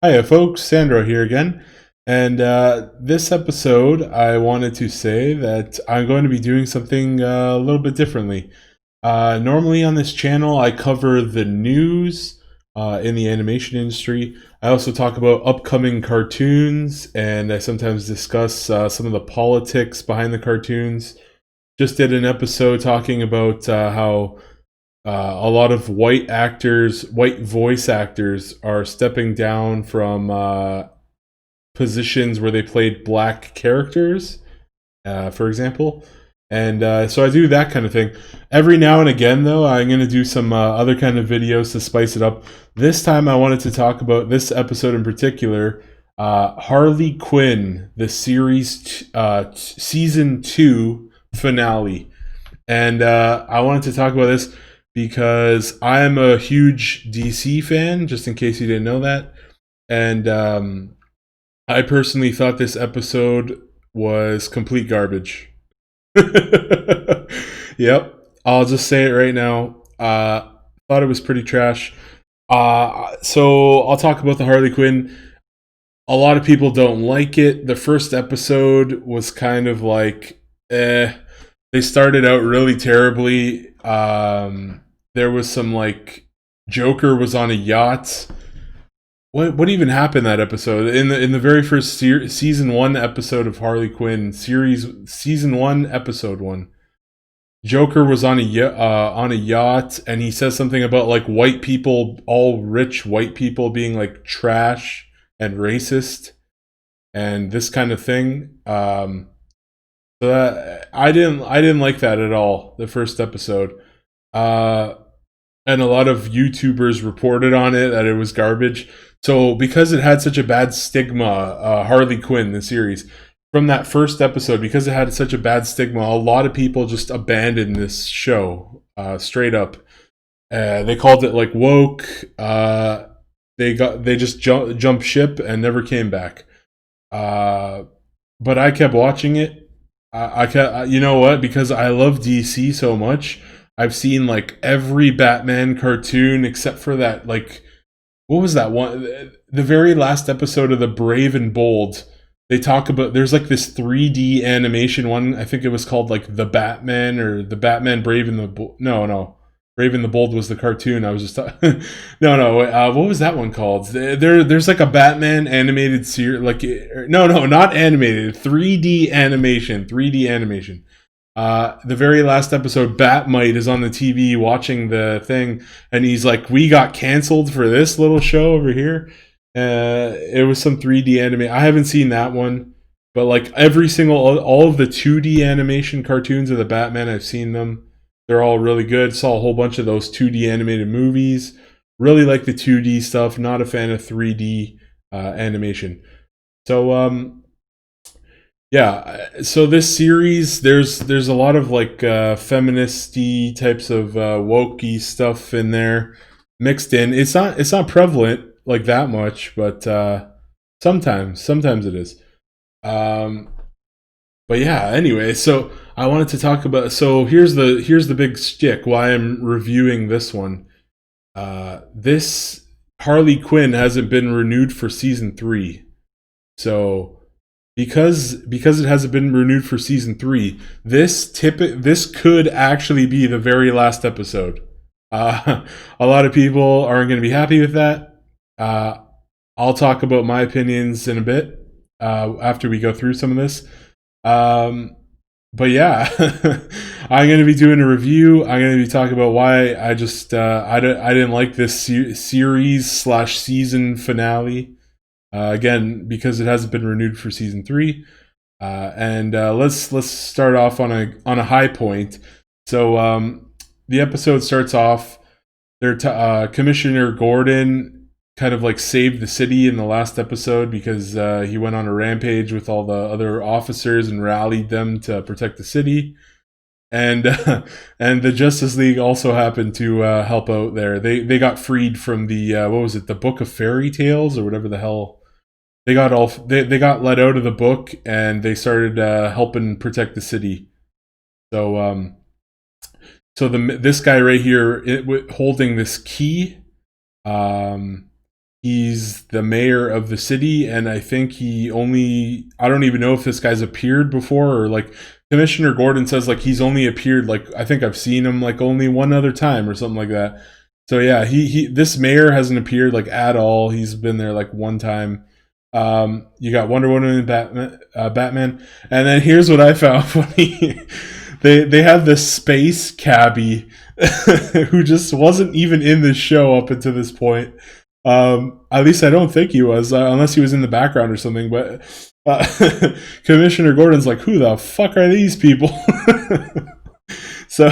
Hiya, folks. Sandro here again. And this episode, I wanted to say that I'm going to be doing something a little bit differently. Normally on this channel, I cover the news in the animation industry. I also talk about upcoming cartoons, and I sometimes discuss some of the politics behind the cartoons. Just did an episode talking about how a lot of white voice actors, are stepping down from positions where they played black characters, for example. And so I do that kind of thing. Every now and again, though, I'm going to do some other kind of videos to spice it up. This time, I wanted to talk about this episode in particular, Harley Quinn, the season 2 finale. And I wanted to talk about this because I am a huge DC fan, just in case you didn't know that. And I personally thought this episode was complete garbage. Yep, I'll just say it right now. Thought it was pretty trash. So I'll talk about the Harley Quinn. A lot of people don't like it. The first episode was kind of like, They started out really terribly. There was some like Joker was on a yacht. What even happened that episode? In the very first season 1 episode of Harley Quinn season 1 episode 1, Joker was on a yacht, and he says something about like white people, all rich white people being like trash and racist and this kind of thing. So I didn't like that at all. The first episode, and a lot of YouTubers reported on it that it was garbage. So because it had such a bad stigma, Harley Quinn, the series, from that first episode, because it had such a bad stigma, a lot of people just abandoned this show straight up. They called it like woke. They just jumped ship and never came back. But I kept watching it. You know what? Because I love DC so much, I've seen like every Batman cartoon except for that. Like, what was that one? The very last episode of the Brave and Bold. They talk about there's like this 3D animation one. I think it was called like the Batman or the Batman Brave and the no. Brave and the Bold was the cartoon. I was just no. What was that one called? There's like a Batman animated series. Like no, not animated. 3D animation. 3D animation. The very last episode, Batmite is on the TV watching the thing, and he's like, "We got canceled for this little show over here." It was some 3D anime. I haven't seen that one, but like all of the 2D animation cartoons of the Batman, I've seen them. They're all really good. Saw a whole bunch of those 2D animated movies. Really like the 2D stuff. Not a fan of 3D animation. So yeah. So this series, there's a lot of like feministy types of wokey stuff in there mixed in. It's not prevalent like that much, but sometimes it is. Um, but yeah, anyway, so I wanted to talk about. So here's the big stick. Why I'm reviewing this one. This Harley Quinn hasn't been renewed for season 3. So because it hasn't been renewed for season 3, this could actually be the very last episode. A lot of people aren't going to be happy with that. I'll talk about my opinions in a bit after we go through some of this. But yeah, I'm going to be doing a review. I'm going to be talking about why I just I didn't like this series/season finale. Again, because it hasn't been renewed for season 3. And let's start off on a high point. So the episode starts off. Commissioner Gordon kind of like saved the city in the last episode because he went on a rampage with all the other officers and rallied them to protect the city. And and the Justice League also happened to help out there. They got freed from the what was it, the Book of Fairy Tales or whatever the hell. They got let out of the book, and they started helping protect the city. So this guy right here, holding this key, He's the mayor of the city, and I think I don't even know if this guy's appeared before, or like Commissioner Gordon says like he's only appeared like I think I've seen him like only one other time or something like that. So yeah, he this mayor hasn't appeared like at all. He's been there like one time. You got Wonder Woman and Batman, and then here's what I found funny. They have this space cabbie who just wasn't even in the show up until this point. At least I don't think he was, unless he was in the background or something. But Commissioner Gordon's like, "Who the fuck are these people?" So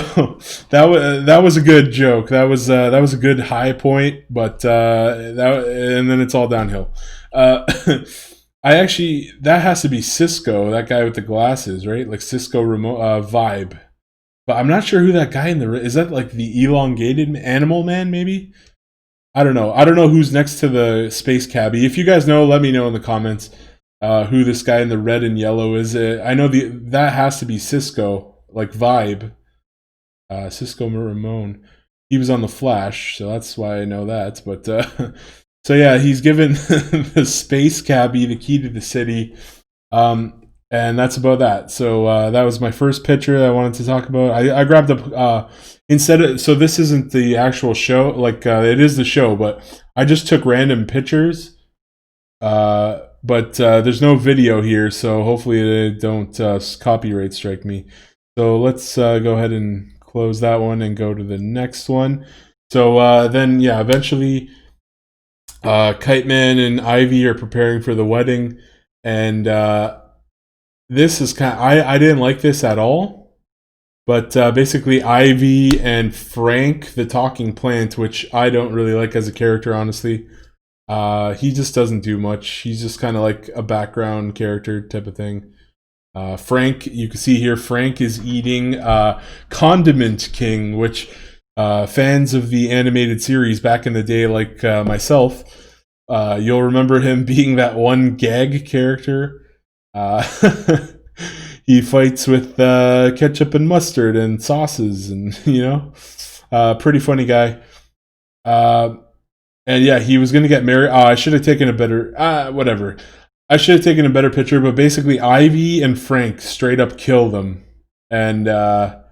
that was a good joke. That was a good high point, but and then it's all downhill. I actually that has to be Cisco, that guy with the glasses, right? Like Cisco remote vibe. But I'm not sure who that guy in the is that like the elongated animal man maybe? I don't know. I don't know who's next to the space cabbie. If you guys know, let me know in the comments who this guy in the red and yellow is. I know that has to be Cisco, like vibe. Cisco Ramon. He was on the Flash, so that's why I know that. But so yeah, he's given the space cabbie the key to the city, and that's about that. So that was my first picture that I wanted to talk about. I grabbed up instead of so this isn't the actual show, like it is the show, but I just took random pictures. But there's no video here, so hopefully they don't copyright strike me. So let's go ahead and close that one and go to the next one. So then, yeah, eventually Kite Man and Ivy are preparing for the wedding, and this is I didn't like this at all, but basically Ivy and Frank, the talking plant, which I don't really like as a character, honestly. He just doesn't do much. He's just kind of like a background character type of thing. Frank, you can see here, Frank is eating Condiment King, which fans of the animated series back in the day, like myself, you'll remember him being that one gag character. He fights with ketchup and mustard and sauces, and pretty funny guy. And yeah, he was going to get married. I should have taken a better whatever. I should have taken a better picture, but basically Ivy and Frank straight up kill them. And I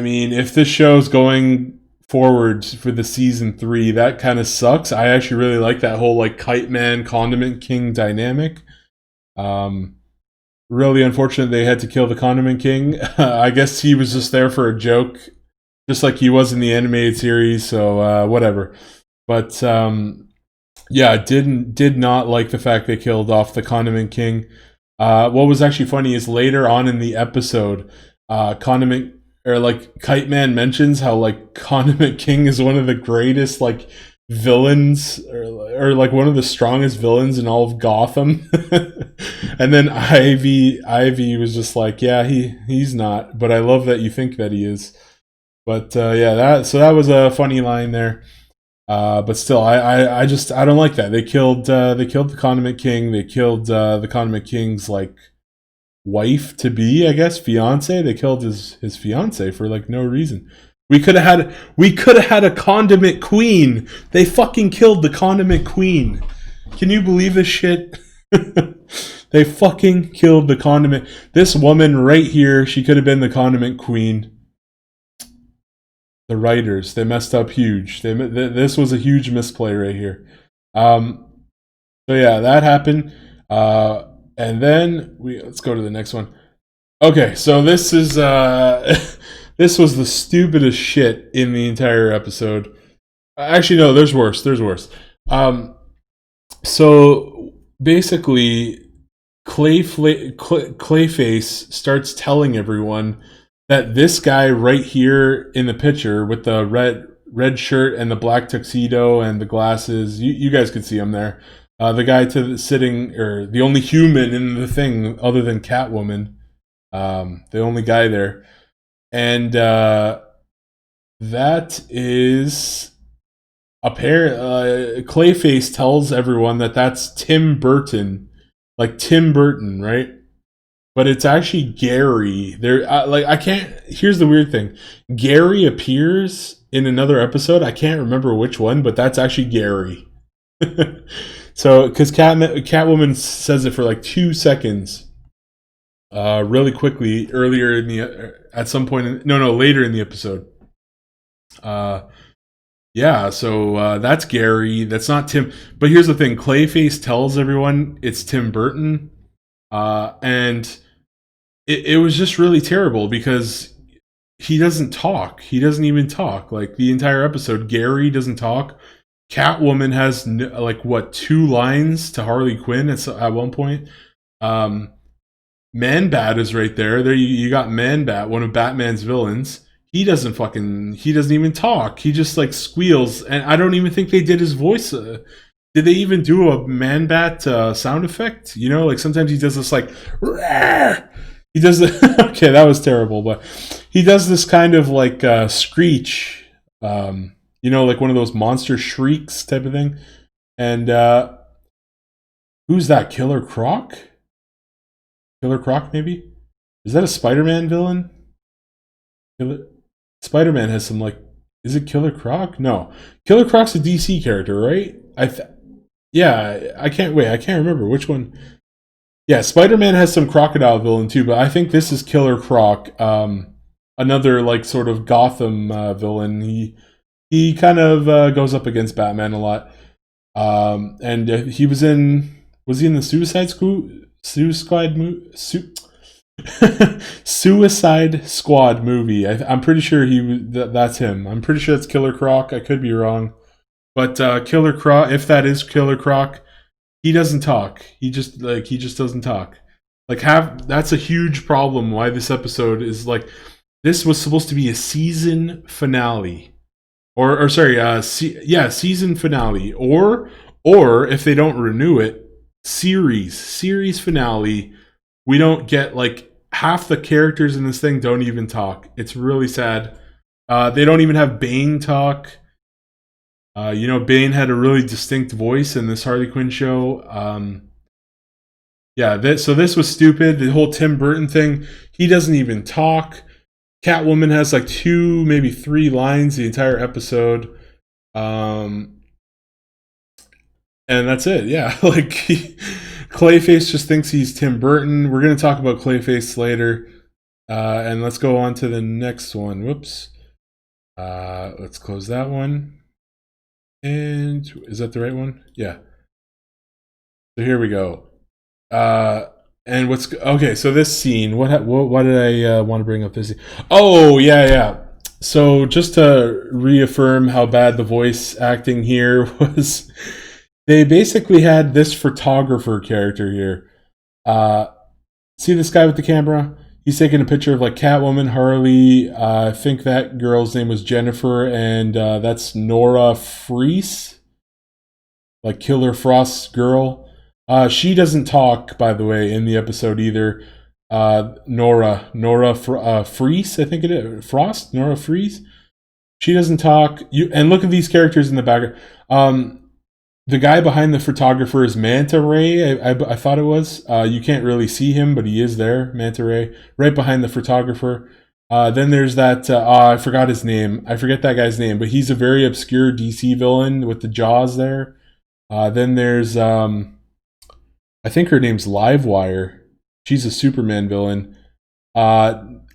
mean, if this show's going forward for the season 3, that kind of sucks. I actually really like that whole like Kite Man, Condiment King dynamic. Really unfortunate they had to kill the Condiment King. I guess he was just there for a joke, just like he was in the animated series, so whatever. But yeah, did not like the fact they killed off the Condiment King. What was actually funny is later on in the episode, Condiment or like Kite Man mentions how like Condiment King is one of the greatest like villains or like one of the strongest villains in all of Gotham. And then Ivy was just like, yeah, he's not, but I love that you think that he is. But yeah, that was a funny line there. But still, I don't like that. They killed the Condiment King. They killed the Condiment King's like wife to be, I guess, fiance. They killed his fiance for like no reason. We could have had a condiment queen. They fucking killed the condiment queen. Can you believe this shit? They fucking killed the condiment. This woman right here, she could have been the condiment queen. The writers, they messed up huge. This was a huge misplay right here. So yeah, that happened. And then let's go to the next one. Okay, so this is this was the stupidest shit in the entire episode. Actually, no, there's worse. There's worse. So basically, Clayface starts telling everyone that this guy right here in the picture with the red shirt and the black tuxedo and the glasses, you guys could see him there. The guy sitting, or the only human in the thing other than Catwoman, the only guy there, and that is Clayface tells everyone that that's Tim Burton, like Tim Burton, right? But it's actually Gary. I can't. Here's the weird thing: Gary appears in another episode. I can't remember which one, but that's actually Gary. So, because Catwoman says it for like 2 seconds, really quickly earlier in the at some point, no, later in the episode. Uh, yeah, so that's Gary. That's not Tim. But here's the thing: Clayface tells everyone it's Tim Burton, and it was just really terrible because he doesn't talk. He doesn't even talk. Like the entire episode, Gary doesn't talk. Catwoman has like what 2 lines to Harley Quinn at one point. Um, Man Bat is right there. There you got Man Bat, one of Batman's villains. He doesn't even talk. He just like squeals, and I don't even think they did his voice. Did they even do a Man Bat sound effect? You know, like sometimes he does this like. Rawr! He does the okay, that was terrible, but he does this kind of like screech, you know, like one of those monster shrieks type of thing. And who's that? Killer Croc? Killer Croc, maybe? Is that a Spider-Man villain? Killer... Spider-Man has some like. Is it Killer Croc? No, Killer Croc's a DC character, right? Yeah, I can't wait. I can't remember which one. Yeah, Spider-Man has some crocodile villain too, but I think this is Killer Croc, another like sort of Gotham villain. He kind of goes up against Batman a lot, and he was he in the Suicide Squad movie? I'm pretty sure that's him. I'm pretty sure that's Killer Croc. I could be wrong, but Killer Croc, if that is Killer Croc, he doesn't talk. He just doesn't talk. Like that's a huge problem why this episode is like this was supposed to be a season finale. Or sorry, season finale or if they don't renew it, series finale. We don't get like half the characters in this thing don't even talk. It's really sad. They don't even have Bane talk. You know, Bane had a really distinct voice in this Harley Quinn show. Yeah, so this was stupid. The whole Tim Burton thing, he doesn't even talk. Catwoman has like 2, maybe 3 lines the entire episode. And that's it. Yeah, like Clayface just thinks he's Tim Burton. We're going to talk about Clayface later. And let's go on to the next one. Whoops. Let's close that one. And is that the right one? Yeah. So here we go. And what's okay? So this scene. What did I want to bring up this scene? Oh yeah. So just to reaffirm how bad the voice acting here was, they basically had this photographer character here. See this guy with the camera? He's taking a picture of like Catwoman, Harley. I think that girl's name was Jennifer, and that's Nora Freese, like Killer Frost's girl. She doesn't talk, by the way, in the episode either. Nora Freese, I think it is. Frost, Nora Freese. She doesn't talk. And look at these characters in the background. The guy behind the photographer is Manta Ray. I thought it was. You can't really see him, but he is there, Manta Ray, right behind the photographer. Then there's that. I forgot his name. I forget that guy's name, but he's a very obscure DC villain with the jaws there. Then there's. I think her name's Livewire. She's a Superman villain.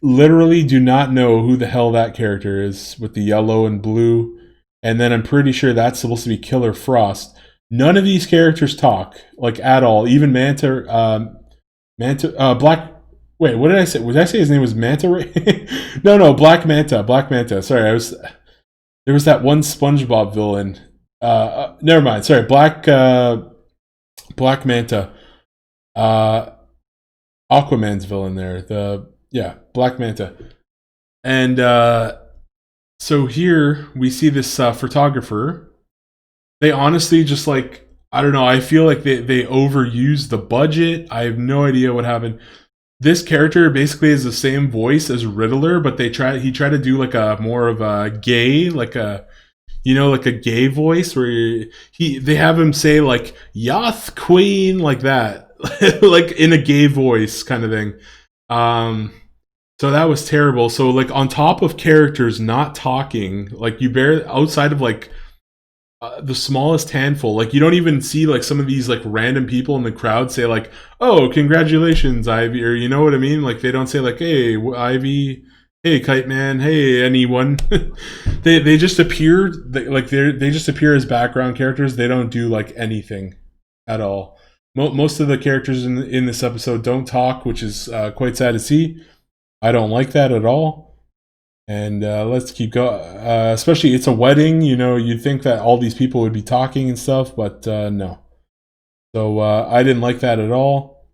Literally do not know who the hell that character is with the yellow and blue. And then I'm pretty sure that's supposed to be Killer Frost. None of these characters talk, like, at all. Even Black... Wait, what did I say? Did I say his name was Manta Ray? No, Black Manta. Sorry, there was that one SpongeBob villain. Never mind. Sorry, Black Manta. Aquaman's villain there. Black Manta. And so here we see this photographer. They honestly just like, I don't know, I feel like they overused the budget. I have no idea what happened. This character basically has the same voice as Riddler, but he tried to do like a more of a gay, like a gay voice where they have him say like Yath Queen, like that. Like in a gay voice kind of thing. So that was terrible. So like on top of characters not talking, like you barely outside of like the smallest handful. Like you don't even see like some of these like random people in the crowd say like, "Oh, congratulations, Ivy," or you know what I mean? Like they don't say like, "Hey, Ivy." Hey, Kite Man. Hey, anyone. They just appear like they just appear as background characters. They don't do like anything at all. Most of the characters in this episode don't talk, which is quite sad to see. I don't like that at all. And let's keep going. Especially, it's a wedding. You know, you'd think that all these people would be talking and stuff, but no. So I didn't like that at all.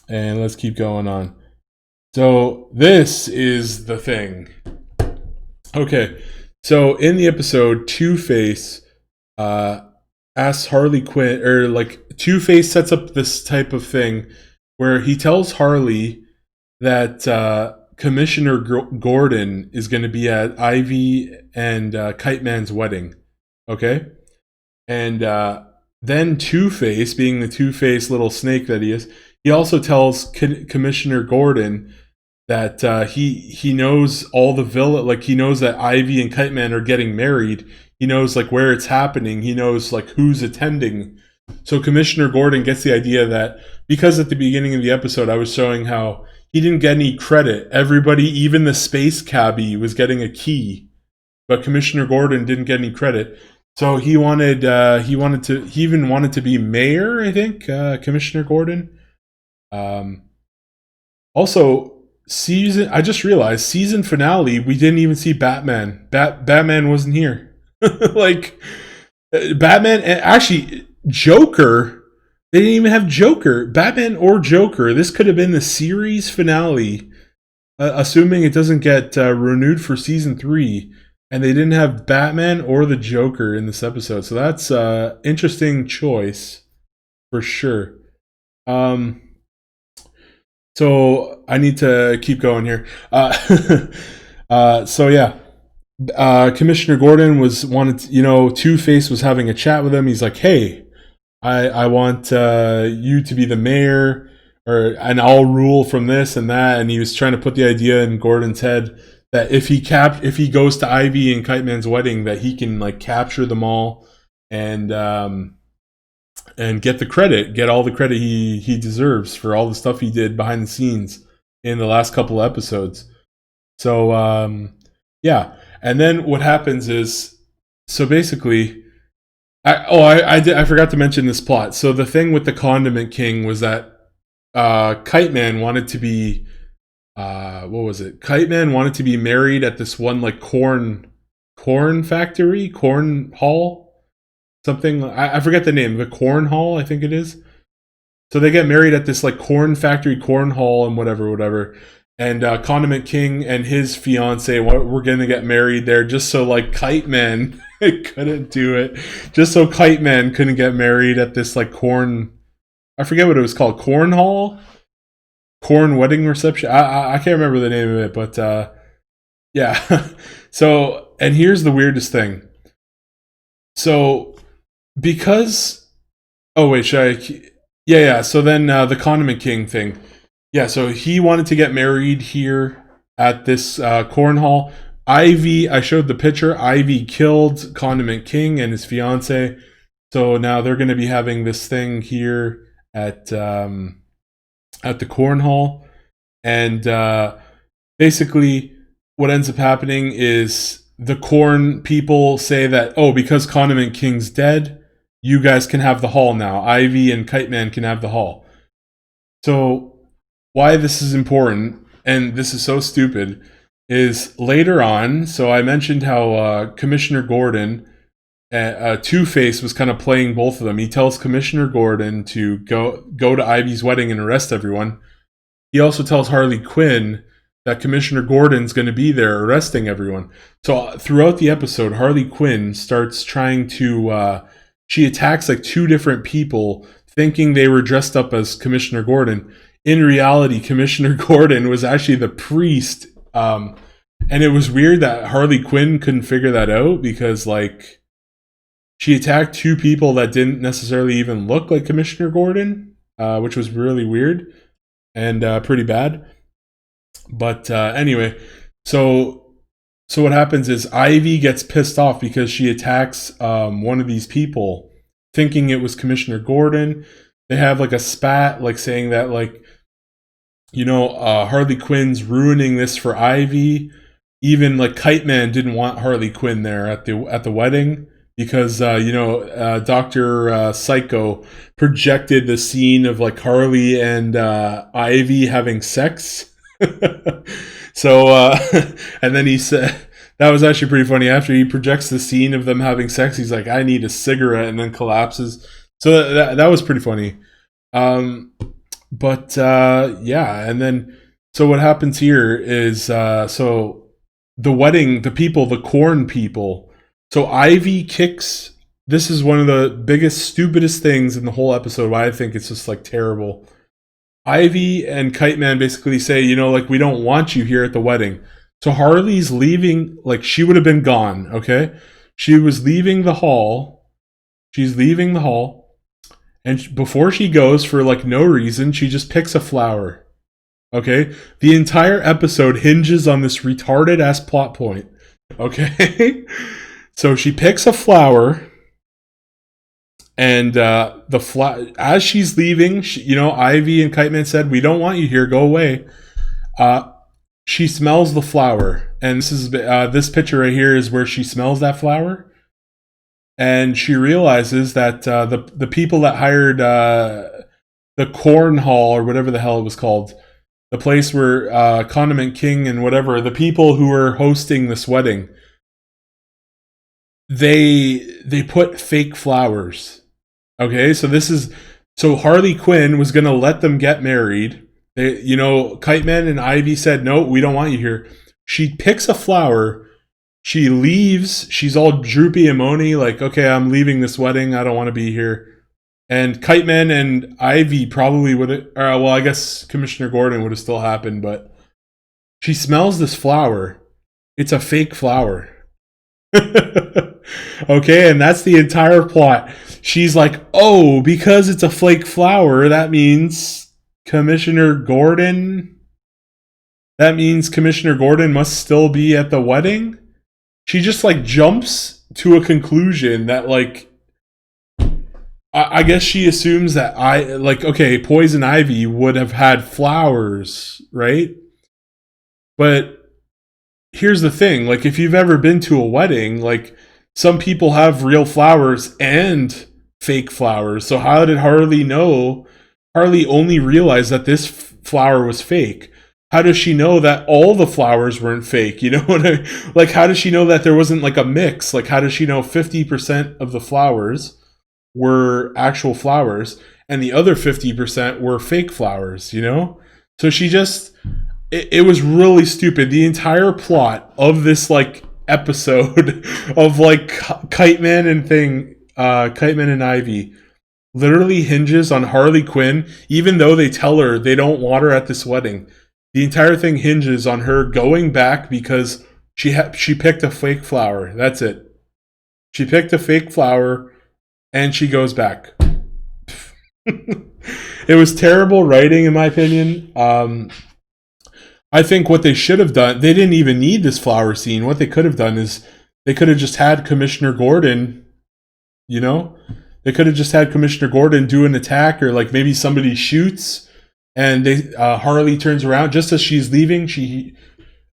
And let's keep going on. So this is the thing. Okay, so in the episode, Two-Face asks Harley Quinn, or like Two-Face sets up this type of thing where he tells Harley that Commissioner Gordon is going to be at Ivy and Kite Man's wedding. Okay? And then Two-Face, being the two-faced little snake that he is, he also tells Commissioner Gordon that he knows all the villa, like he knows that Ivy and Kite Man are getting married. He knows like where it's happening. He knows like who's attending. So Commissioner Gordon gets the idea that because at the beginning of the episode I was showing how he didn't get any credit. Everybody, even the space cabbie, was getting a key, but Commissioner Gordon didn't get any credit. So he even wanted to be mayor. I think Commissioner Gordon. Also, I just realized season finale. We didn't even see Batman. Batman wasn't here. Like Batman, and actually Joker. They didn't even have Joker, Batman or Joker. This could have been the series finale, assuming it doesn't get renewed for season 3. And they didn't have Batman or the Joker in this episode, so that's interesting choice for sure. So I need to keep going here. So yeah, Commissioner Gordon Two-Face was having a chat with him. He's like, "Hey, I want you to be the mayor, and I'll rule from this and that." And he was trying to put the idea in Gordon's head that if he goes to Ivy and Kite Man's wedding, that he can like capture them all and get the credit, get all the credit he deserves for all the stuff he did behind the scenes in the last couple of episodes. So yeah, and then what happens is, so basically. I forgot to mention this plot. So the thing with the Condiment King was that Kite Man wanted to be what was it? Kite Man wanted to be married at this one like corn factory, corn hall, something. I forget the name. The corn hall, I think it is. So they get married at this like corn factory, corn hall, and whatever. And Condiment King and his fiance we're gonna get married there, just so like Kite Man couldn't do it. Just so Kite Man couldn't get married at this like corn. I forget what it was called. Corn hall, corn wedding reception. I can't remember the name of it, but yeah. So, and here's the weirdest thing. So because oh wait, should I? Yeah. So then the Condiment King thing. Yeah, so he wanted to get married here at this corn hall. Ivy, I showed the picture. Ivy killed Condiment King and his fiance. So now they're going to be having this thing here at the corn hall. And basically, what ends up happening is the corn people say that, oh, because Condiment King's dead, you guys can have the hall now. Ivy and Kite Man can have the hall. So why this is important, and this is so stupid, is later on. So I mentioned how Commissioner Gordon, Two-Face was kind of playing both of them. He tells Commissioner Gordon to go to Ivy's wedding and arrest everyone. He also tells Harley Quinn that Commissioner Gordon's going to be there arresting everyone. So throughout the episode, Harley Quinn starts trying to. She attacks like 2 different people, thinking they were dressed up as Commissioner Gordon. In reality, Commissioner Gordon was actually the priest. And it was weird that Harley Quinn couldn't figure that out because, like, she attacked 2 people that didn't necessarily even look like Commissioner Gordon, which was really weird and pretty bad. But anyway, so So what happens is Ivy gets pissed off because she attacks one of these people, thinking it was Commissioner Gordon. They have like a spat, like saying that like, Harley Quinn's ruining this for Ivy. Even like Kite Man didn't want Harley Quinn there at the wedding because Doctor Psycho projected the scene of like Harley and Ivy having sex. So and then he said that was actually pretty funny. After he projects the scene of them having sex, he's like, "I need a cigarette," and then collapses. So that was pretty funny. But yeah, and then so what happens here is so the wedding, the people, the corn people. So Ivy kicks. This is one of the biggest, stupidest things in the whole episode. Why I think it's just like terrible. Ivy and Kite Man basically say, like, we don't want you here at the wedding. So Harley's leaving, like, she would have been gone, okay? She was leaving the hall. She's leaving the hall. And before she goes, for, like, no reason, she just picks a flower, okay? The entire episode hinges on this retarded-ass plot point, okay? So she picks a flower. And as she's leaving, Ivy and Kite Man said, "We don't want you here. Go away." She smells the flower, and this picture right here is where she smells that flower, and she realizes that the people that hired the corn hall or whatever the hell it was called, the place where Condiment King and whatever, the people who were hosting this wedding, they put fake flowers. Okay, so Harley Quinn was gonna let them get married. Kite Man and Ivy said, "No, we don't want you here." She picks a flower. She leaves. She's all droopy and moany, like, "Okay, I'm leaving this wedding. I don't want to be here." And Kite Man and Ivy probably would have. Well, I guess Commissioner Gordon would have still happened, but she smells this flower. It's a fake flower. Okay, and that's the entire plot. She's like, "Oh, because it's a flake flower, that means Commissioner Gordon must still be at the wedding." She just like jumps to a conclusion that like I guess she assumes that Poison Ivy would have had flowers, right? But here's the thing, like, if you've ever been to a wedding, like, some people have real flowers and fake flowers. So how did Harley know? Harley only realized that this flower was fake. How does she know that all the flowers weren't fake? You know what I mean? Like, how does she know that there wasn't like a mix? Like, how does she know 50% of the flowers were actual flowers and the other 50% were fake flowers, So she just, it was really stupid. The entire plot of this like episode of like Kite Man and Ivy literally hinges on Harley Quinn, even though they tell her they don't want her at this wedding. The entire thing hinges on her going back because she picked a fake flower. That's it. She picked a fake flower and she goes back. It was terrible writing, in my opinion. I think what they should have done, they didn't even need this flower scene. What they could have done is they could have just had Commissioner Gordon, They could have just had Commissioner Gordon do an attack, or like maybe somebody shoots and Harley turns around just as she's leaving. She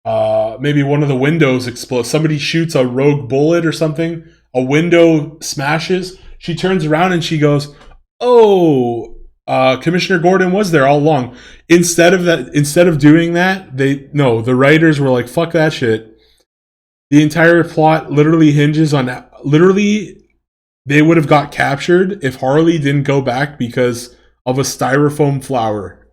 maybe one of the windows explodes. Somebody shoots a rogue bullet or something. A window smashes. She turns around and she goes, "Oh, Commissioner Gordon was there all along." Instead of doing that, the writers were like, "Fuck that shit." The entire plot literally hinges on they would have got captured if Harley didn't go back because of a styrofoam flower.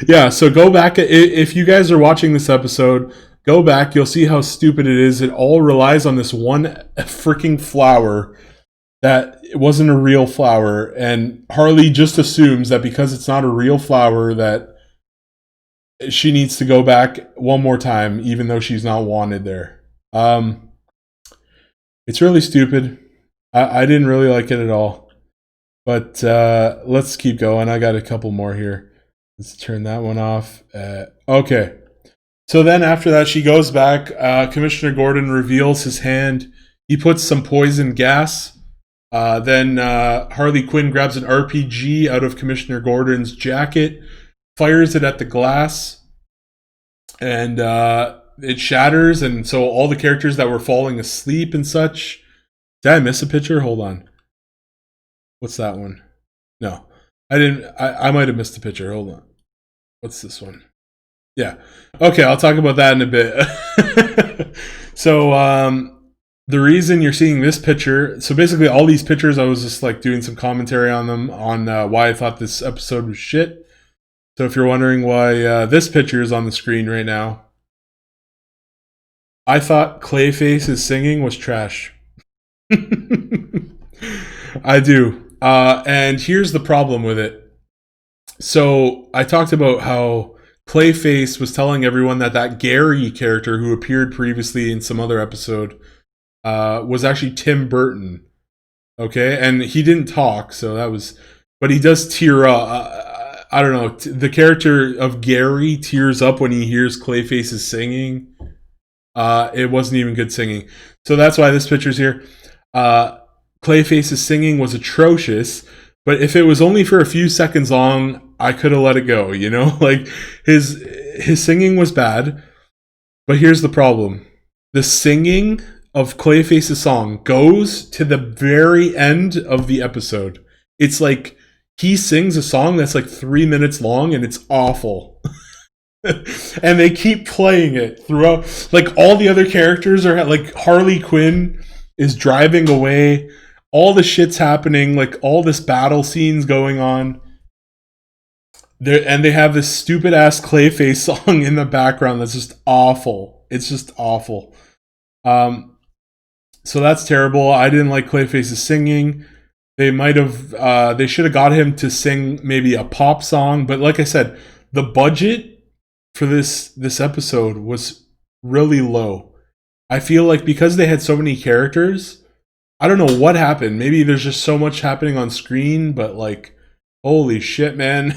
Yeah, so go back. If you guys are watching this episode, go back. You'll see how stupid it is. It all relies on this one freaking flower that it wasn't a real flower. And Harley just assumes that because it's not a real flower that she needs to go back one more time, even though she's not wanted there. It's really stupid. I didn't really like it at all. But let's keep going. I got a couple more here. Let's turn that one off. Okay. So then after that, she goes back. Commissioner Gordon reveals his hand. He puts some poison gas. Then Harley Quinn grabs an RPG out of Commissioner Gordon's jacket, fires it at the glass, and it shatters. And so all the characters that were falling asleep and such. Did I miss a picture? Hold on. What's that one? No, I didn't. I might have missed a picture. Hold on. What's this one? Yeah. Okay, I'll talk about that in a bit. So, the reason you're seeing this picture, so basically all these pictures, I was just like doing some commentary on them on why I thought this episode was shit. So if you're wondering why this picture is on the screen right now, I thought Clayface's singing was trash. I do. And here's the problem with it. So I talked about how Clayface was telling everyone that Gary character who appeared previously in some other episode was actually Tim Burton. Okay, and he didn't talk, so that was, but he does tear up. I don't know. The character of Gary tears up when he hears Clayface's singing. It wasn't even good singing, so that's why this picture's here. Clayface's singing was atrocious, but if it was only for a few seconds long, I could have let it go, you know? Like, his singing was bad, but here's the problem. The singing of Clayface's song goes to the very end of the episode. It's like, he sings a song that's like 3 minutes long, and it's awful. And they keep playing it throughout. Like, all the other characters are, like, Harley Quinn is driving away. All the shit's happening, like all this battle scenes going on. And they have this stupid ass Clayface song in the background that's just awful. It's just awful. So that's terrible. I didn't like Clayface's singing. They should have got him to sing maybe a pop song, but like I said, the budget for this episode was really low. I feel like because they had so many characters, I don't know what happened. Maybe there's just so much happening on screen, but like, holy shit, man.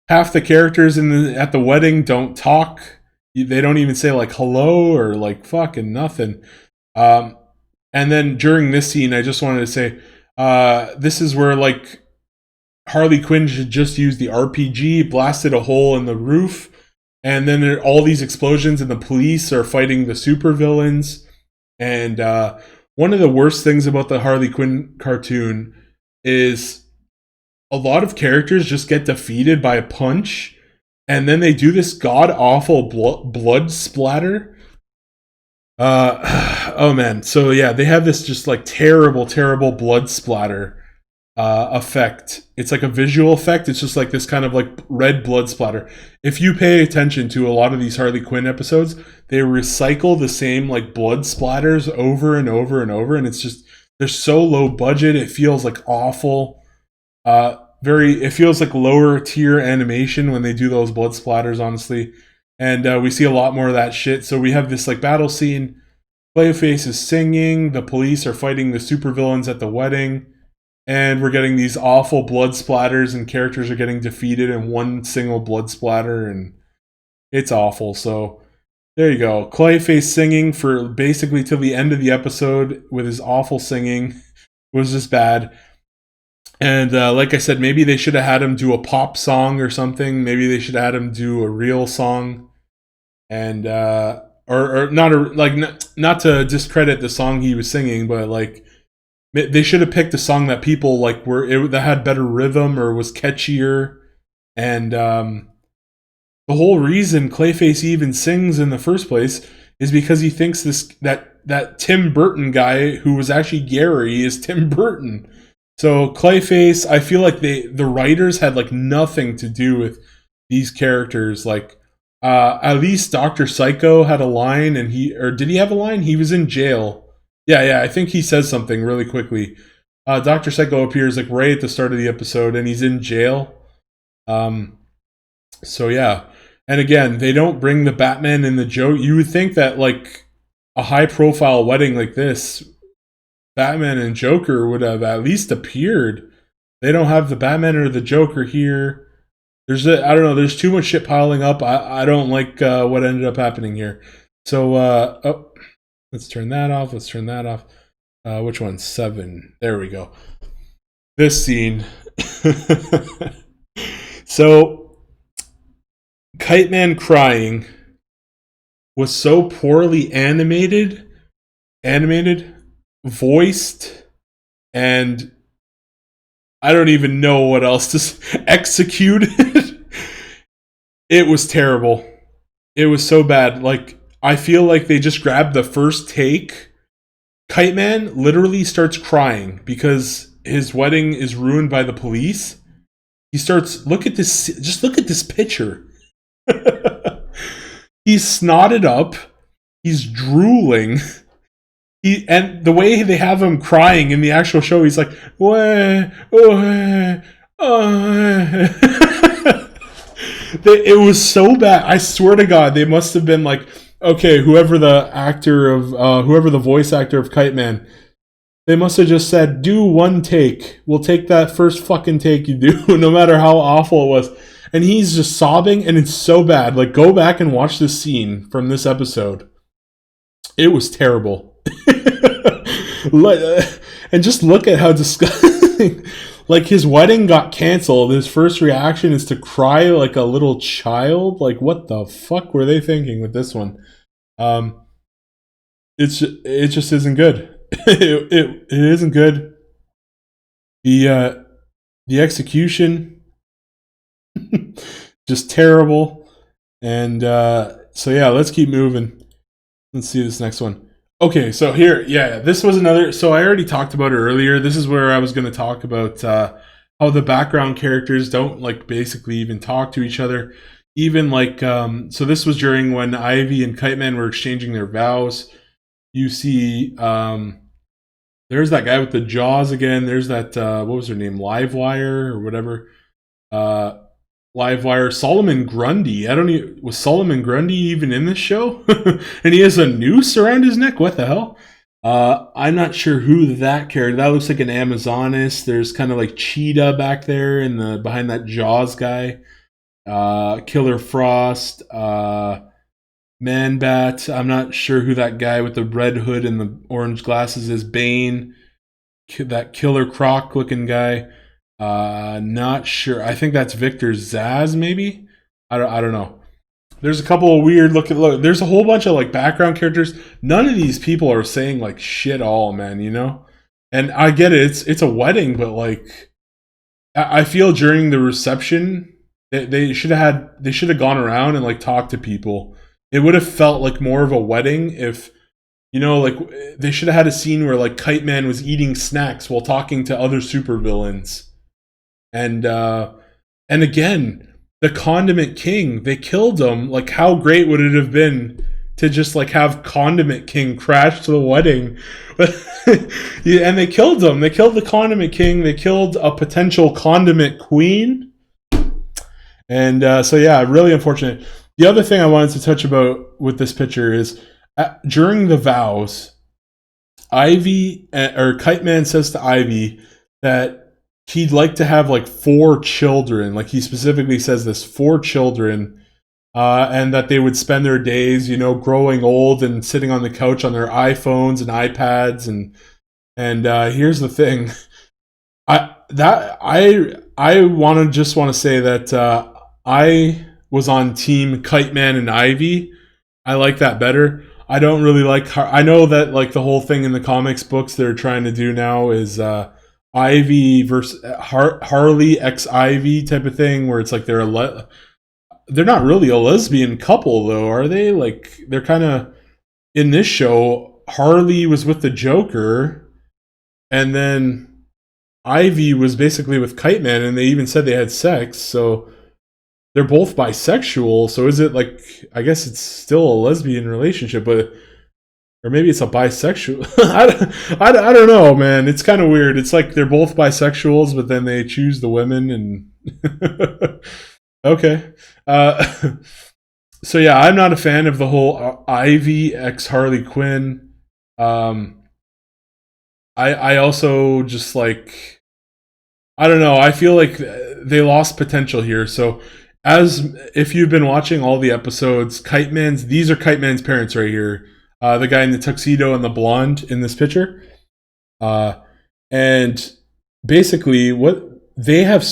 Half the characters at the wedding don't talk. They don't even say like hello or like fucking nothing. And then during this scene, I just wanted to say, this is where like Harley Quinn should just use the RPG, blasted a hole in the roof, and then there are all these explosions and the police are fighting the supervillains. And one of the worst things about the Harley Quinn cartoon is a lot of characters just get defeated by a punch, and then they do this god-awful blood splatter. Oh man. So yeah, they have this just like terrible blood splatter effect. It's like a visual effect. It's just like this kind of like red blood splatter. If you pay attention to a lot of these Harley Quinn episodes, they recycle the same like blood splatters over and over and over, and it's just, they're so low budget. It feels like awful. It feels like lower tier animation when they do those blood splatters, honestly. And we see a lot more of that shit. So we have this like battle scene. Clayface is singing. The police are fighting the supervillains at the wedding. And we're getting these awful blood splatters, and characters are getting defeated in one single blood splatter, and it's awful. So there you go. Clayface singing for basically till the end of the episode with his awful singing was just bad. And like I said, maybe they should have had him do a pop song or something. Maybe they should have had him do a real song, and or not to discredit the song he was singing, but like, they should have picked a song that people like that had better rhythm or was catchier. And the whole reason Clayface even sings in the first place is because he thinks that Tim Burton guy who was actually Gary is Tim Burton. So Clayface, I feel like the writers had like nothing to do with these characters. Like at least Dr. Psycho had a line, and did he have a line? He was in jail. Yeah, I think he says something really quickly. Dr. Psycho appears like right at the start of the episode, and he's in jail. So yeah. And again, they don't bring the Batman and the Joker. You would think that like a high profile wedding like this, Batman and Joker would have at least appeared. They don't have the Batman or the Joker here. I don't know. There's too much shit piling up. I don't like what ended up happening here. So oh, let's turn that off. Let's turn that off. Which one? 7. There we go. This scene. So Kite Man crying was so poorly animated, voiced, and I don't even know what else to execute. It was terrible. It was so bad. Like, I feel like they just grabbed the first take. Kite Man literally starts crying because his wedding is ruined by the police. He starts, look at this, just look at this picture. He's snotted up. He's drooling. And the way they have him crying in the actual show, he's like, wah, wah, it was so bad. I swear to God, they must have been like, okay, whoever the voice actor of Kite Man, they must have just said, do one take. We'll take that first fucking take you do, no matter how awful it was. And he's just sobbing, and it's so bad. Like, go back and watch this scene from this episode. It was terrible. And just look at how disgusting. Like, his wedding got canceled. His first reaction is to cry like a little child. Like, what the fuck were they thinking with this one? It just isn't good. It isn't good. The execution just terrible. And so yeah, let's keep moving. Let's see this next one. Okay, so here, yeah, this was another. So I already talked about it earlier. This is where I was going to talk about how the background characters don't like basically even talk to each other. Even like, so this was during when Ivy and Kite Man were exchanging their vows. You see, there's that guy with the jaws again. There's that, what was her name? Livewire or whatever. Livewire. Solomon Grundy. I don't even, was Solomon Grundy even in this show? And he has a noose around his neck. What the hell? I'm not sure who that character. That looks like an Amazoness. There's kind of like Cheetah back there in the behind that Jaws guy. Killer Frost. Man Bat. I'm not sure who that guy with the red hood and the orange glasses is. Bane. That Killer Croc looking guy. Not sure. I think that's Victor Zaz, maybe. I don't know. There's a couple of weird look. There's a whole bunch of like background characters. None of these people are saying like shit all, man. You know. And I get it. It's a wedding, but like, I feel during the reception, they should have gone around and like talked to people. It would have felt like more of a wedding if, you know, like they should have had a scene where like Kite Man was eating snacks while talking to other supervillains. And again, the Condiment King, they killed him. Like, how great would it have been to just like have Condiment King crash to the wedding? Yeah, and they killed him. They killed the Condiment King. They killed a potential Condiment Queen. And so yeah, really unfortunate. The other thing I wanted to touch about with this picture is during the vows, Ivy or Kite Man says to Ivy that he'd like to have like 4 children. Like, he specifically says this, 4 children, and that they would spend their days, you know, growing old and sitting on the couch on their iPhones and iPads. And here's the thing, I want to say that I was on team Kite Man and Ivy. I like that better. I don't really like. I know that like the whole thing in the comics books they're trying to do now is Ivy versus Harley x Ivy type of thing, where it's like they're not really a lesbian couple though, are they? Like, they're kind of, in this show, Harley was with the Joker, and then Ivy was basically with Kite Man, and they even said they had sex. So they're both bisexual. So is it like, I guess it's still a lesbian relationship, but, or maybe it's a bisexual. I don't know, man. It's kind of weird. It's like they're both bisexuals, but then they choose the women. And okay. So yeah, I'm not a fan of the whole Ivy x Harley Quinn. I also just like, I don't know. I feel like they lost potential here. So as if you've been watching all the episodes, Kite Man's these are Kite Man's parents right here. The guy in the tuxedo and the blonde in this picture. Uh, and basically, what they have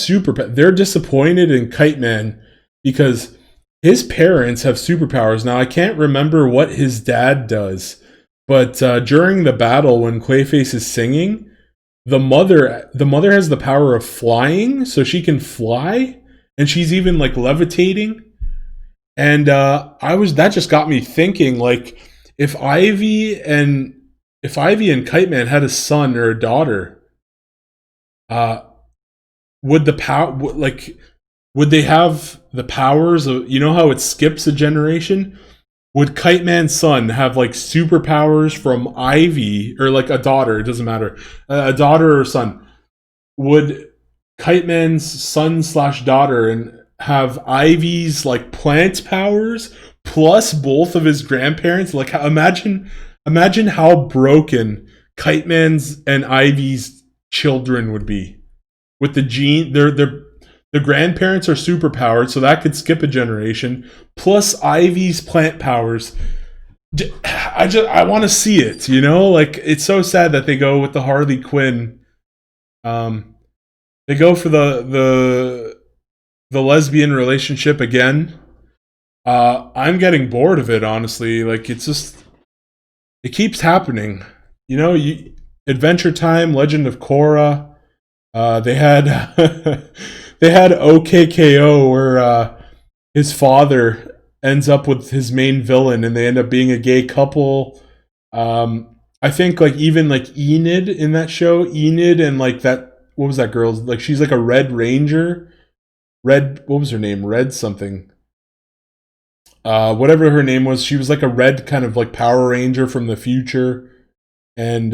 they're disappointed in Kite Man because his parents have superpowers. Now I can't remember what his dad does, but during the battle when Clayface is singing, the mother has the power of flying, so she can fly, and she's even like levitating. And I was that just got me thinking, like, if Ivy and if Ivy and Kite Man had a son or a daughter, uh, would the power like would they have the powers of, you know how it skips a generation? Would Kite Man's son have like superpowers from Ivy or like a daughter? It doesn't matter, a daughter or son. Would Kite Man's son slash daughter and have Ivy's like plant powers plus both of his grandparents? Like imagine how broken Kite Man's and Ivy's children would be with the gene. The grandparents are superpowered, so that could skip a generation. Plus Ivy's plant powers. I want to see it. You know, like it's so sad that they go with the Harley Quinn. They go for the lesbian relationship again. I'm getting bored of it, honestly. Like it keeps happening. You know, Adventure Time, Legend of Korra. They had they had OKKO where his father ends up with his main villain, and they end up being a gay couple. I think like even like Enid in that show, Enid and like that. What was that girl's like? She's like a Red Ranger. Red. What was her name? Red something. Whatever her name was, she was like a red kind of like Power Ranger from the future, and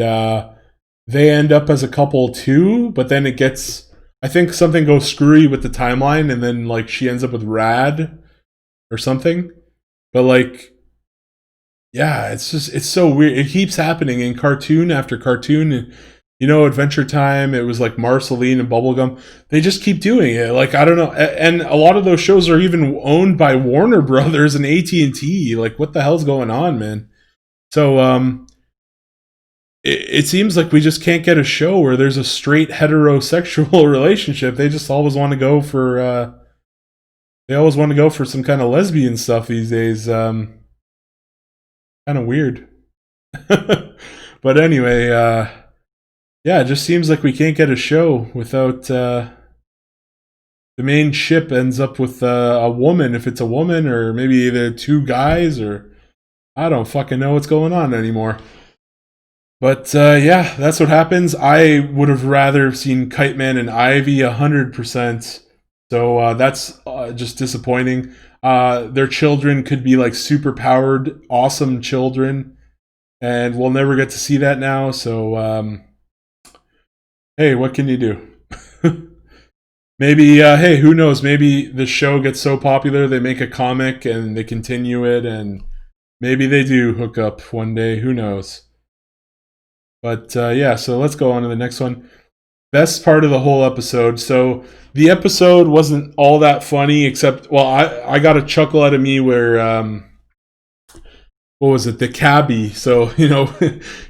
they end up as a couple too. But then it gets, I think something goes screwy with the timeline, and then like she ends up with Rad or something. But like, yeah, it's so weird. It keeps happening in cartoon after cartoon. You know, Adventure Time, it was like Marceline and Bubblegum. They just keep doing it. Like, I don't know. And a lot of those shows are even owned by Warner Brothers and AT&T. Like, what the hell's going on, man? So, it seems like we just can't get a show where there's a straight heterosexual relationship. They just always want to go for, they always want to go for some kind of lesbian stuff these days. Kind of weird. But anyway, yeah, it just seems like we can't get a show without the main ship ends up with a woman, if it's a woman, or maybe they're two guys, or I don't fucking know what's going on anymore. But yeah, that's what happens. I would have rather seen Kite Man and Ivy 100%. So that's just disappointing. Their children could be like super powered, awesome children, and we'll never get to see that now. So hey, what can you do? Maybe, hey, who knows? Maybe the show gets so popular they make a comic and they continue it, and maybe they do hook up one day. Who knows? But yeah, so let's go on to the next one. Best part of the whole episode. So the episode wasn't all that funny, except, well, I got a chuckle out of me where what was it, the cabbie. So, you know,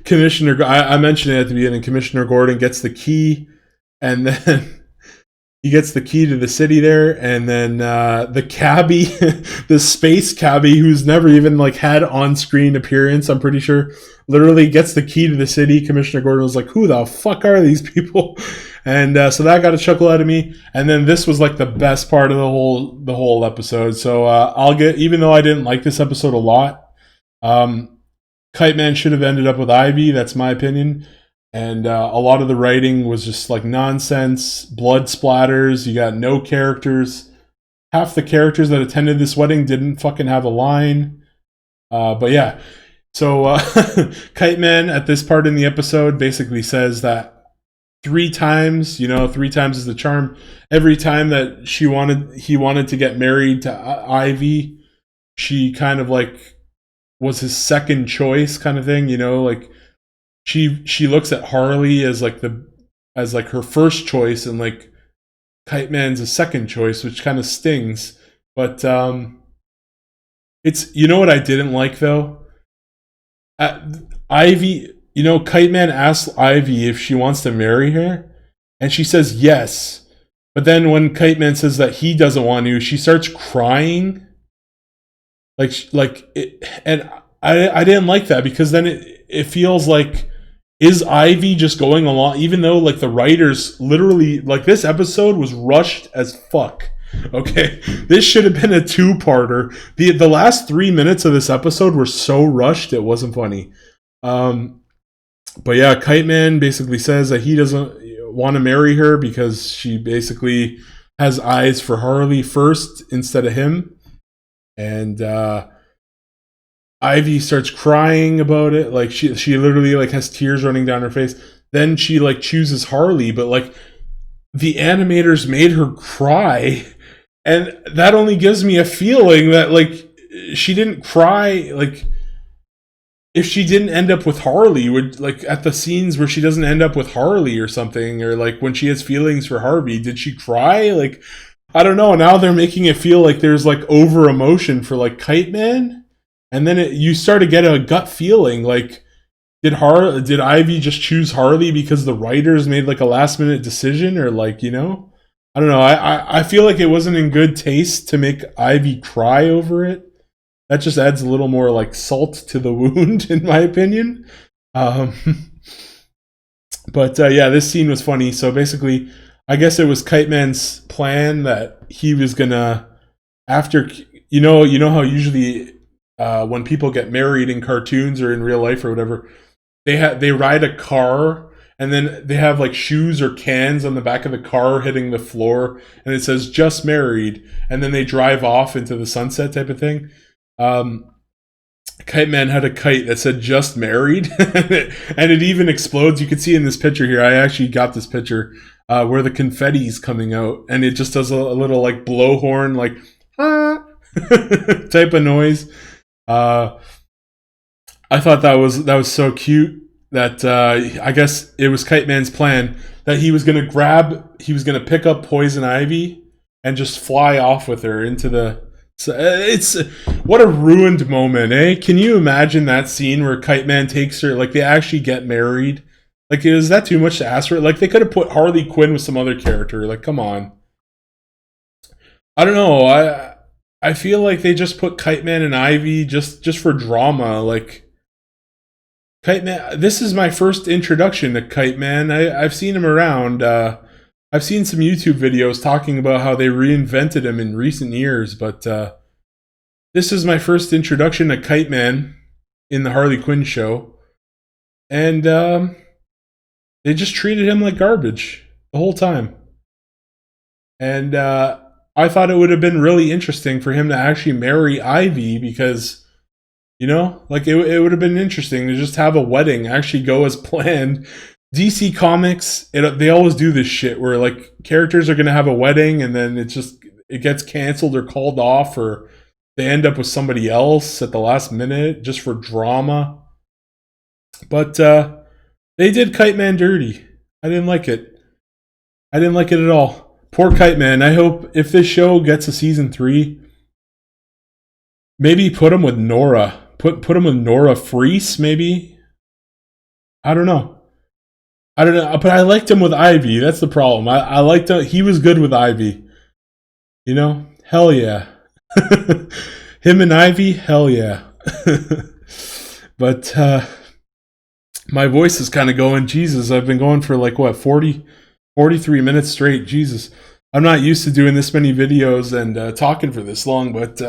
Commissioner, I mentioned it at the beginning, Commissioner Gordon gets the key, and then he gets the key to the city there, and then the cabbie, the space cabbie, who's never even like had on-screen appearance, I'm pretty sure, literally gets the key to the city. Commissioner Gordon was like, who the fuck are these people? And so that got a chuckle out of me. And then this was like the best part of the whole episode. So I'll get, even though I didn't like this episode a lot, Kite Man should have ended up with Ivy. That's my opinion. And a lot of the writing was just like nonsense, blood splatters. You got no characters. Half the characters that attended this wedding didn't fucking have a line. But yeah. So Kite Man at this part in the episode basically says that 3 times, you know, 3 times is the charm. Every time that he wanted to get married to Ivy, she kind of like was his second choice kind of thing, you know, like she looks at Harley as like her first choice, and like Kite Man's a second choice, which kind of stings. But it's, you know what I didn't like though? Ivy, Kite Man asks Ivy if she wants to marry her, and she says yes. But then when Kite Man says that he doesn't want to, she starts crying. And I didn't like that because then it feels like, is Ivy just going along, even though like the writers literally, like, this episode was rushed as fuck. Okay, this should have been a two-parter. The last 3 minutes of this episode were so rushed it wasn't funny. But yeah, Kite Man basically says that he doesn't want to marry her because she basically has eyes for Harley first instead of him. And Ivy starts crying about it. Like she literally like has tears running down her face. Then she like chooses Harley, but like the animators made her cry, and that only gives me a feeling that like she didn't cry. Like if she didn't end up with Harley, would like at the scenes where she doesn't end up with Harley or something, or like when she has feelings for Harvey, did she cry? Like I don't know. Now they're making it feel like there's like over emotion for like Kite Man. And then you start to get a gut feeling like, did Ivy just choose Harley because the writers made like a last minute decision, or like, I don't know. I feel like it wasn't in good taste to make Ivy cry over it. That just adds a little more like salt to the wound, in my opinion. But yeah, this scene was funny. So basically, I guess it was Kite Man's plan that he was gonna, after, how usually when people get married in cartoons or in real life or whatever, they ride a car and then they have like shoes or cans on the back of the car hitting the floor and it says just married, and then they drive off into the sunset type of thing. Kite Man had a kite that said just married and it even explodes. You can see in this picture here, I actually got this picture where the confetti's coming out and it just does a little like blowhorn like type of noise. I thought that was so cute that I guess it was Kite Man's plan that he was gonna pick up Poison Ivy and just fly off with her into the. So it's what a ruined moment, eh? Can you imagine that scene where Kite Man takes her, like they actually get married? Like, is that too much to ask for? Like they could have put Harley Quinn with some other character. Like, come on. I don't know. I feel like they just put Kite Man and Ivy just for drama. Like Kite Man, this is my first introduction to Kite Man. I've seen him around. I've seen some YouTube videos talking about how they reinvented him in recent years, but this is my first introduction to Kite Man in the Harley Quinn show, and they just treated him like garbage the whole time. And I thought it would have been really interesting for him to actually marry Ivy because, like it would have been interesting to just have a wedding actually go as planned. DC Comics, they always do this shit where like characters are going to have a wedding and then it gets canceled or called off, or they end up with somebody else at the last minute just for drama. But they did Kite Man dirty. I didn't like it. I didn't like it at all. Poor Kite Man. I hope if this show gets a season 3, maybe put him with Nora. Put him with Nora Freese, maybe. I don't know, but I liked him with Ivy. That's the problem. I liked him. He was good with Ivy. Hell yeah. Him and Ivy, hell yeah. But my voice is kind of going. Jesus, I've been going for like, what, 43 minutes straight. Jesus. I'm not used to doing this many videos and talking for this long, but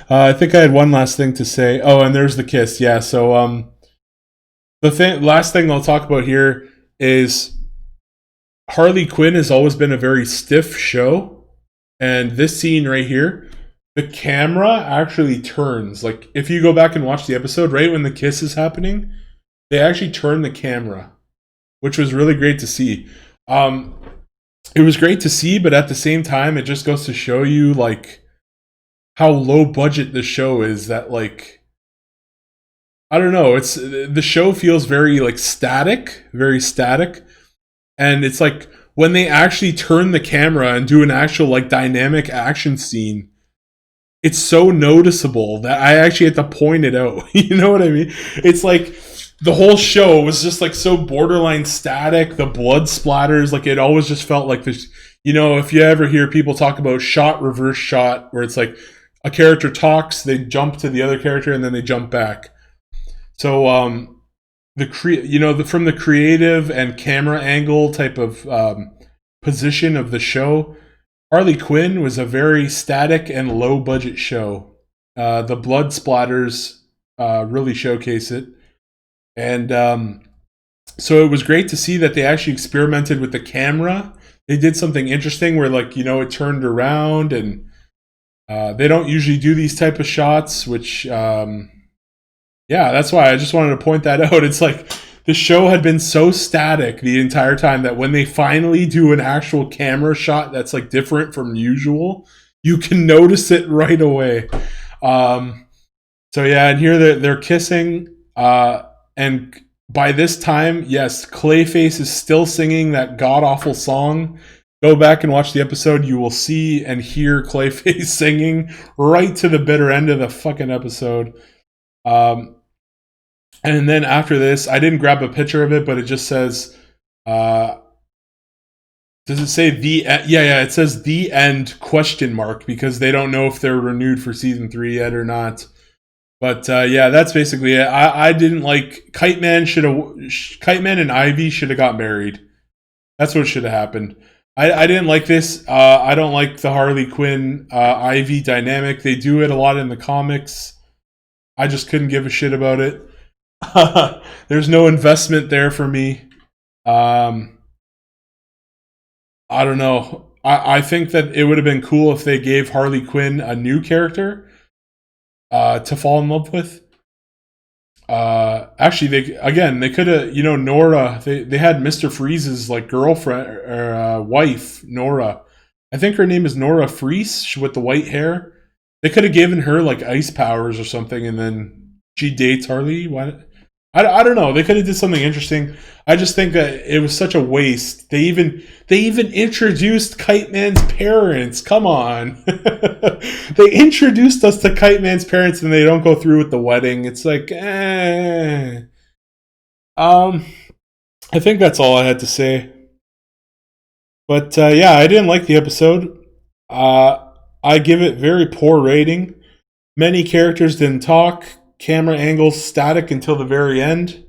I think I had one last thing to say. Oh, and there's the kiss. Yeah, so last thing I'll talk about here is Harley Quinn has always been a very stiff show, and this scene right here, the camera actually turns. Like if you go back and watch the episode, right when the kiss is happening, they actually turn the camera, which was really great to see. It was great to see, but at the same time, it just goes to show you like how low budget the show is. That like, I don't know. The show feels very like static, and it's like when they actually turn the camera and do an actual like dynamic action scene, it's so noticeable that I actually had to point it out. You know what I mean? It's like the whole show was just like so borderline static. The blood splatters, like it always just felt like this. You know, if you ever hear people talk about shot reverse shot, where it's like a character talks, they jump to the other character, and then they jump back. So from the creative and camera angle type of position of the show, Harley Quinn was a very static and low budget show. The blood splatters really showcase it, and so it was great to see that they actually experimented with the camera. They did something interesting where, like, it turned around, and they don't usually do these type of shots, which yeah, that's why I just wanted to point that out. It's like the show had been so static the entire time that when they finally do an actual camera shot that's like different from usual, you can notice it right away. So yeah, and here they're kissing, and by this time, yes, Clayface is still singing that god-awful song. Go back and watch the episode. You will see and hear Clayface singing right to the bitter end of the fucking episode. And then after this, I didn't grab a picture of it, but it just says, does it say the end? Yeah, it says the end ? Because they don't know if they're renewed for season 3 yet or not. But yeah, that's basically it. I didn't like Kite Man and Ivy should have got married. That's what should have happened. I didn't like this. I don't like the Harley Quinn Ivy dynamic. They do it a lot in the comics. I just couldn't give a shit about it. There's no investment there for me. I don't know. I think that it would have been cool if they gave Harley Quinn a new character to fall in love with. Actually, they could have, Nora. They had Mr. Freeze's like girlfriend or wife, Nora. I think her name is Nora Freeze with the white hair. They could have given her like ice powers or something, and then she dates Harley. Why? I don't know. They could have did something interesting. I just think that it was such a waste. They even introduced Kite Man's parents. Come on. They introduced us to Kite Man's parents and they don't go through with the wedding. It's like, I think that's all I had to say. But yeah, I didn't like the episode. I give it very poor rating. Many characters didn't talk. Camera angles static until the very end.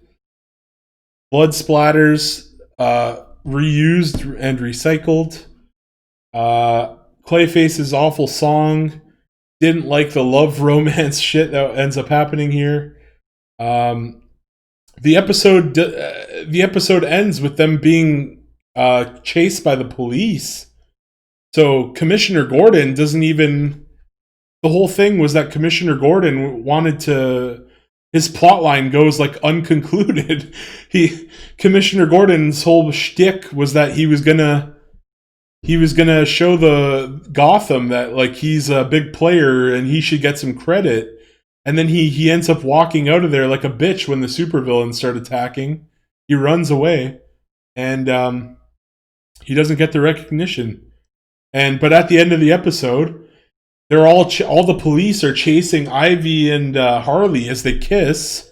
Blood splatters reused and recycled. Clayface's awful song. Didn't like the love romance shit that ends up happening here. The episode ends with them being chased by the police. So Commissioner Gordon doesn't even. The whole thing was that Commissioner Gordon wanted to. His plotline goes like unconcluded. Commissioner Gordon's whole shtick was that he was gonna show the Gotham that like he's a big player and he should get some credit. And then he ends up walking out of there like a bitch when the supervillains start attacking. He runs away, and he doesn't get the recognition. But at the end of the episode, they're all the police are chasing Ivy and Harley as they kiss.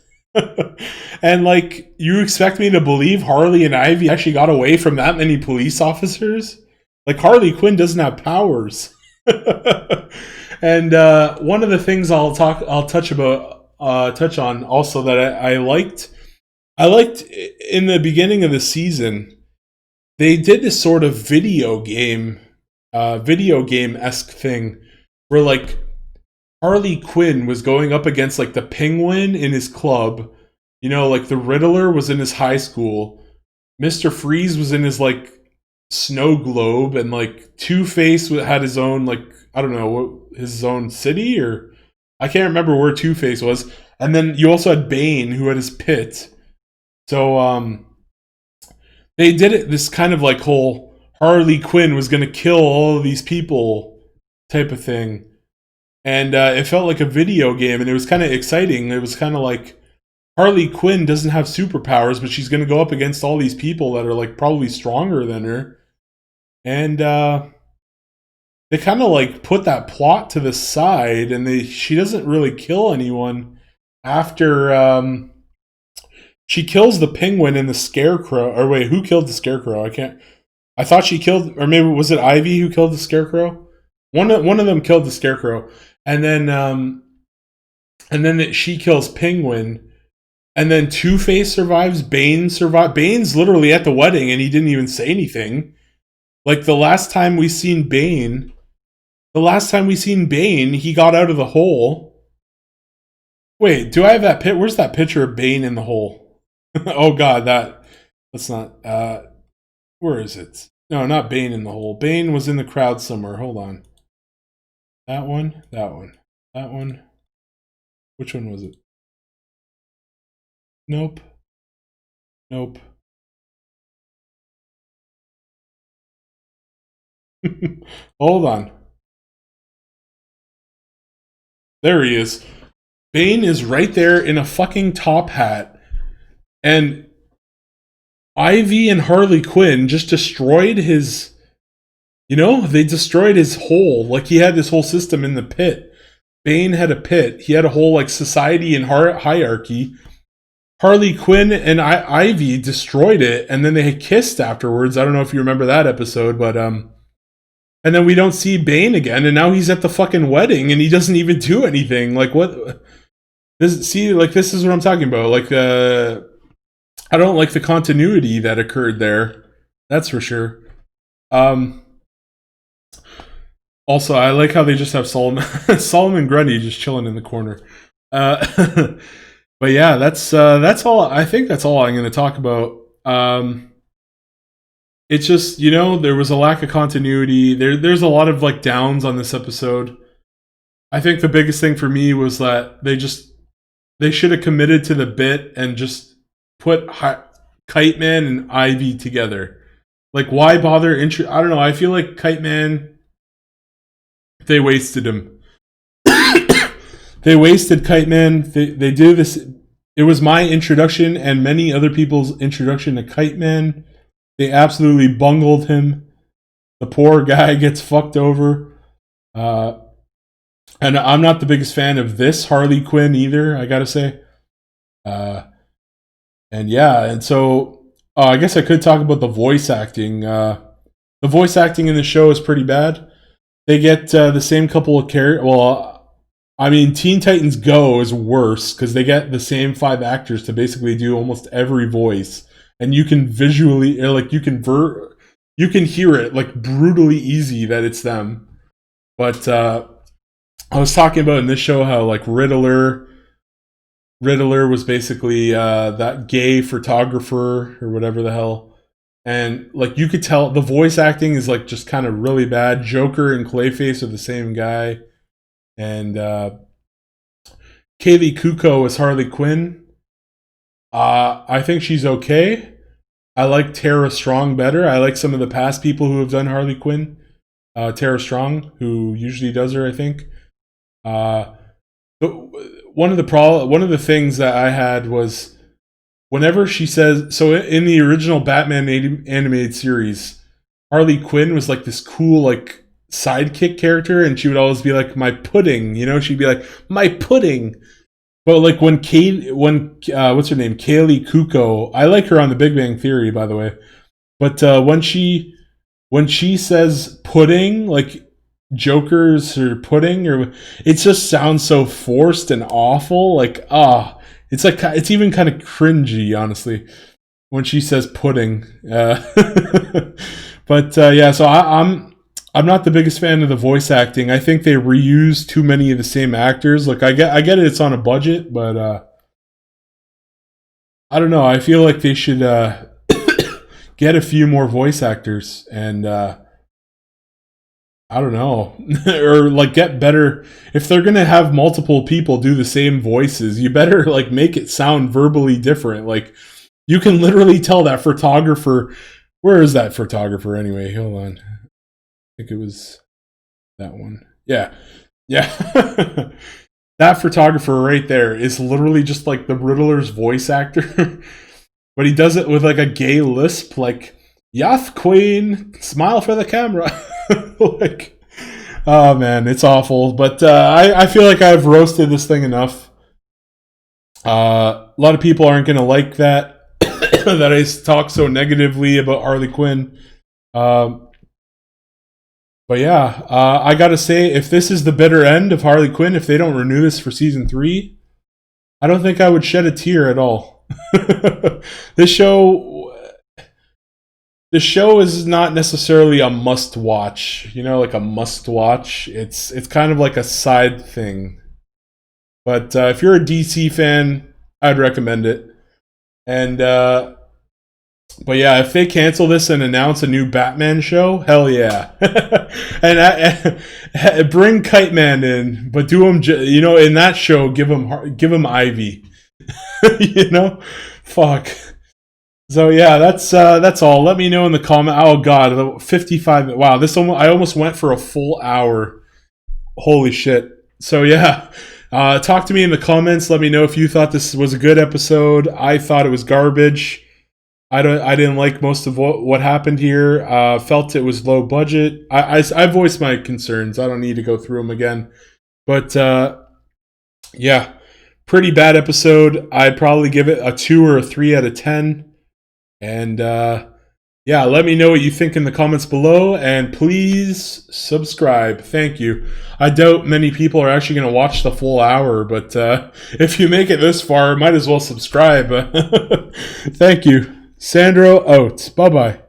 And like, you expect me to believe Harley and Ivy actually got away from that many police officers? Like, Harley Quinn doesn't have powers. And one of the things I'll touch on also that I liked in the beginning of the season, they did this sort of video game-esque thing where like Harley Quinn was going up against like the Penguin in his club, like the Riddler was in his high school, Mr. Freeze was in his like snow globe, and like Two-Face had his own like, I don't know, his own city, or I can't remember where Two-Face was. And then you also had Bane, who had his pit. So they did it this kind of like whole Harley Quinn was going to kill all of these people type of thing. And it felt like a video game, and it was kind of exciting. It was kind of like Harley Quinn doesn't have superpowers, but she's going to go up against all these people that are like probably stronger than her. and they kind of like put that plot to the side, and she doesn't really kill anyone after she kills the penguin and the scarecrow. Or wait, who killed the scarecrow? I thought she killed, or maybe was it Ivy who killed the scarecrow? One of them killed the scarecrow, and then she kills Penguin, and then Two-Face survives. Bane survives. Bane's literally at the wedding, and he didn't even say anything. Like the last time we seen Bane, he got out of the hole. Wait, do I have that pit? Where's that picture of Bane in the hole? Oh God, that's not. Where is it? No, not Bane in the hole. Bane was in the crowd somewhere. Hold on. That one. Which one was it? Nope. Hold on. There he is. Bane is right there in a fucking top hat. And Ivy and Harley Quinn just destroyed his... they destroyed his hole. Like, he had this whole system in the pit. Bane had a pit. He had a whole, like, society and hierarchy. Harley Quinn and Ivy destroyed it, and then they had kissed afterwards. I don't know if you remember that episode, but and then we don't see Bane again, and now he's at the fucking wedding, and he doesn't even do anything. Like, what? This is what I'm talking about. Like, I don't like the continuity that occurred there. That's for sure. Also, I like how they just have Solomon Grundy just chilling in the corner. But yeah, that's all. I think that's all I'm going to talk about. It's just, there was a lack of continuity. There's a lot of like downs on this episode. I think the biggest thing for me was that they should have committed to the bit and just put Kite Man and Ivy together. Like, why bother? I don't know. I feel like Kite Man, they wasted him. They wasted Kite Man. They do this. It was my introduction and many other people's introduction to Kite Man. They absolutely bungled him. The poor guy gets fucked over. And I'm not the biggest fan of this Harley Quinn either, I gotta say. And so I guess I could talk about the voice acting. The voice acting in the show is pretty bad. They get the same couple of characters. Well, I mean, Teen Titans Go is worse because they get the same 5 actors to basically do almost every voice, and you can visually, you can hear it like brutally easy that it's them. But I was talking about in this show how like Riddler was basically that gay photographer or whatever the hell. And like you could tell the voice acting is like just kind of really bad. Joker and Clayface are the same guy. And Kaylee Kuko is Harley Quinn. I think she's okay. I like Tara Strong better. I like some of the past people who have done Harley Quinn. Tara Strong, who usually does her, I think. But one of the things that I had was whenever she says, so in the original Batman animated series, Harley Quinn was like this cool like sidekick character, and she would always be like, my pudding, she'd be like, my pudding. But like when what's her name, Kaylee Kuko, I like her on The Big Bang Theory, by the way, but when she says pudding, like Joker's or pudding, or it just sounds so forced and awful. Like it's even kind of cringy, honestly, when she says pudding. But yeah, so I'm not the biggest fan of the voice acting. I think they reuse too many of the same actors. Like I get it, it's on a budget, but I don't know. I feel like they should get a few more voice actors, and I don't know, or like get better. If they're gonna have multiple people do the same voices, you better like make it sound verbally different. Like you can literally tell that photographer. Where is that photographer anyway? Hold on. I think it was that one. Yeah. That photographer right there is literally just like the Riddler's voice actor. But he does it with like a gay lisp. Like Yath Queen, smile for the camera. Like, oh man, it's awful. But I feel like I've roasted this thing enough. A lot of people aren't going to like that that I talk so negatively about Harley Quinn. Um, but yeah, I gotta say, if this is the bitter end of Harley Quinn, if they don't renew this for season 3, I don't think I would shed a tear at all. this show, the show is not necessarily a must watch. You know, like a must watch. It's kind of like a side thing. But if you're a DC fan, I'd recommend it. And but yeah, if they cancel this and announce a new Batman show, hell yeah! and bring Kite Man in, but do him, you know, in that show, give him Ivy. You know, fuck. So yeah, that's all. Let me know in the comment. Oh god, 55. Wow, I almost went for a full hour. Holy shit. So yeah. Talk to me in the comments. Let me know if you thought this was a good episode. I thought it was garbage. I didn't like most of what happened here. Felt it was low budget. I voiced my concerns. I don't need to go through them again. But yeah, pretty bad episode. I'd probably give it a 2 or a 3 out of 10. And yeah, let me know what you think in the comments below, and please subscribe. Thank you. I doubt many people are actually going to watch the full hour, but if you make it this far, might as well subscribe. Thank you. Sandro out. Bye-bye.